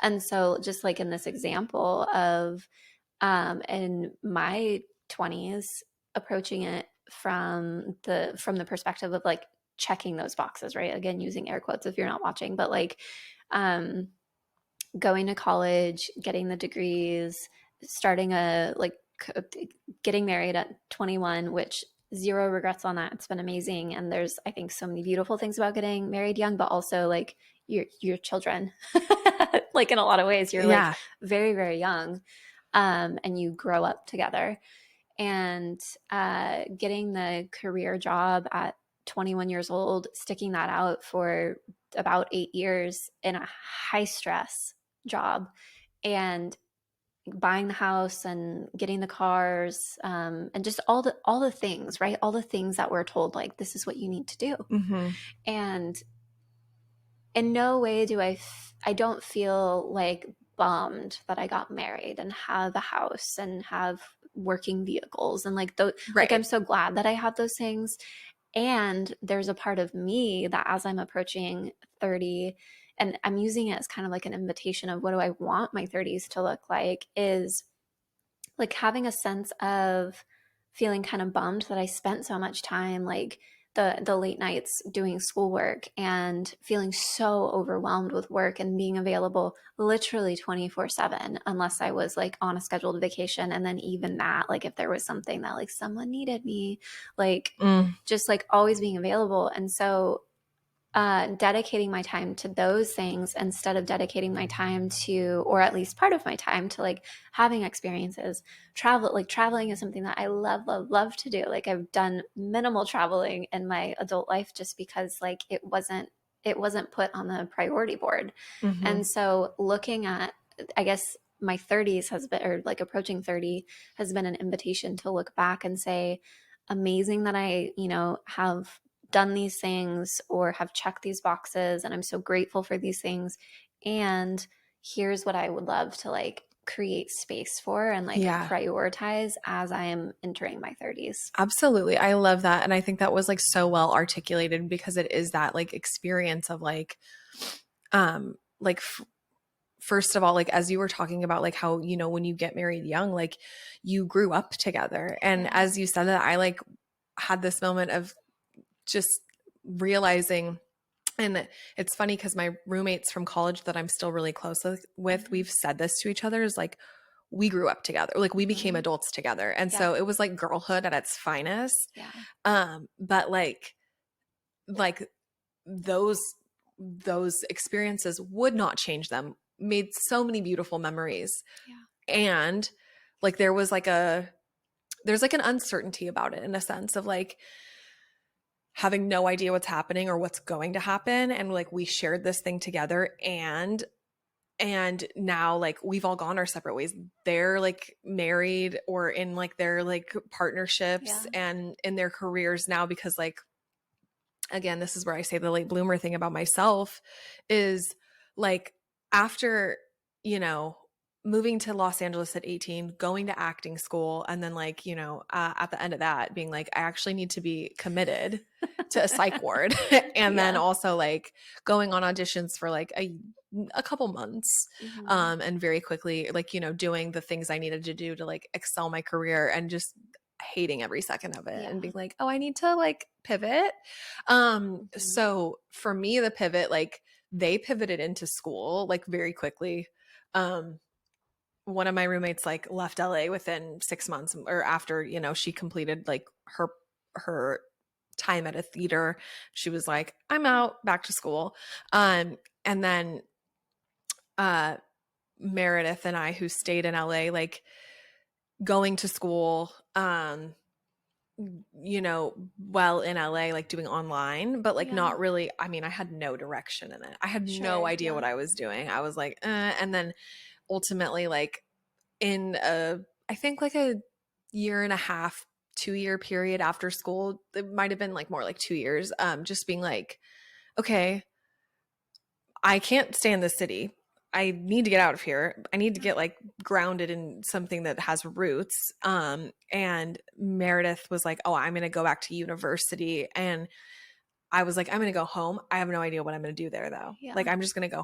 And so just like in this example of in my 20s, approaching it from the perspective of like checking those boxes, right? Again, using air quotes if you're not watching, but like um going to college, getting the degrees, starting a like getting married at 21, which zero regrets on that. It's been amazing. And there's, I think, so many beautiful things about getting married young, but also like your children. Like in a lot of ways, you're like Yeah. very, very young. And you grow up together. And getting the career job at 21 years old, sticking that out for about 8 years in a high stress job, and buying the house and getting the cars, and just all the things, right? All the things that we're told, like, this is what you need to do. Hmm. And in no way I don't feel like bummed that I got married and have a house and have working vehicles and like those, like I'm Right. so glad that I have those things. And there's a part of me that as I'm approaching 30, and I'm using it as kind of like an invitation of what do I want my 30s to look like, is like having a sense of feeling kind of bummed that I spent so much time like the late nights doing schoolwork and feeling so overwhelmed with work and being available literally 24/7 unless I was like on a scheduled vacation, and then even that, like if there was something that like someone needed me, like Mm. just like always being available. And so dedicating my time to those things instead of dedicating my time to, or at least part of my time to like having experiences. Traveling is something that I love, love, love to do. Like I've done minimal traveling in my adult life just because like it wasn't put on the priority board. Hmm. And so looking at, I guess my 30s has been, or like approaching 30 has been an invitation to look back and say, amazing that I, have done these things or have checked these boxes, and I'm so grateful for these things. And here's what I would love to like create space for and like Yeah. prioritize as I am entering my 30s. Absolutely. I love that. And I think that was like so well articulated because it is that like experience of like first of all, like as you were talking about like how, when you get married young, like you grew up together. And Yeah. as you said that, I like had this moment of just realizing, and it's funny because my roommates from college that I'm still really close with, Mhm. we've said this to each other, is like we grew up together, like we became Mhm. adults together. And Yeah. so it was like girlhood at its finest. Yeah. But like those experiences would not change them, made so many beautiful memories. Yeah. And like there's like an uncertainty about it in a sense of like having no idea what's happening or what's going to happen, and like we shared this thing together, and now like we've all gone our separate ways. They're like married or in like their like partnerships Yeah. and in their careers now, because like again, this is where I say the late bloomer thing about myself is like after, moving to Los Angeles at 18, going to acting school, and then like, at the end of that being like, I actually need to be committed to a psych ward. And then Yeah. also like going on auditions for like a couple months, Mhm. and very quickly like, doing the things I needed to do to like excel my career, and just hating every second of it and Yeah. being like, oh, I need to like pivot. Mhm. So for me, the pivot, like they pivoted into school like very quickly. Um, one of my roommates like left LA within 6 months, or after, she completed like her time at a theater. She was like, I'm out, back to school. And then uh Meredith and I, who stayed in LA, like going to school, well in LA, like doing online, but like Yeah. not really. I mean, I had no direction in it. I had no Sure. idea Yeah. what I was doing. I was like, and then ultimately, like in I think like a year and a half, 2 year period after school, it might have been like more like 2 years, just being like, okay, I can't stay in this city. I need to get out of here. I need to get like grounded in something that has roots. And Meredith was like, oh, I'm going to go back to university. And I was like, I'm going to go home. I have no idea what I'm going to do there though. Like, Yeah. I'm just going to go